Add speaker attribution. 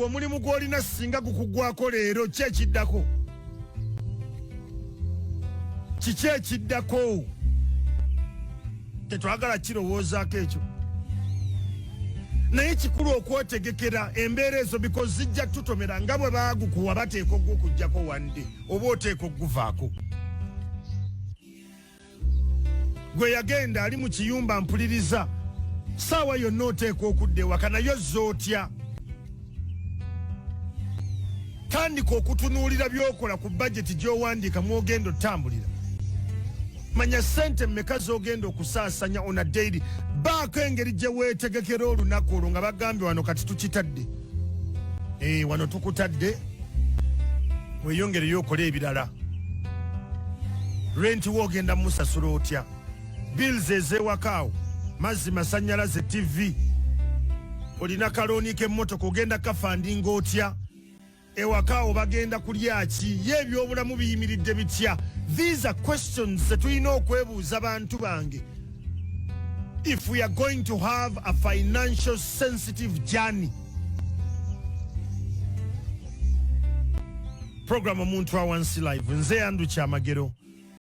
Speaker 1: gwo mulimu gw'olina singa gukugwako leero ki ekiddako? Kiki ekiddako? Tetwagala kirowoozaako ekyo. Naye kikulu okwotegekera embeera ezo because zijja tutomera nga bwe baagukuwa bateeka ogw'okuggyako wande oba oteeka okuguvaako. Gwe yagenda ali mu kiyumba mpuliriza saawa yonna oteeka okudda ewaka nayo zootya. Tandika okutunuulira by'okola ku bajeti gy'owandiika mw'ogenda otambulira. Manya ssente mmeka z'ogenda okusaasanya on a daily. Baako engeri gye weetegekera olunaku olwo nga bagambye wano kati tukitadde. Wano tukutadde weeyongereyo okole ebirala. Renti woogenda musasula otya? Bills ez'ewakaawo, mazzi, masannyalaze, TV. Olina kalooni k'emmotoka ogenda kafandinga otya? Ewakaawo bagenda kulya ki? Ye ebyobulamu biyimiridde bitya? These are questions that tulina okwebuuza bantu bange. If we are going to have a financial sensitive journey. Program Omuntu Awansi Live. Nze Andu Kyamagero.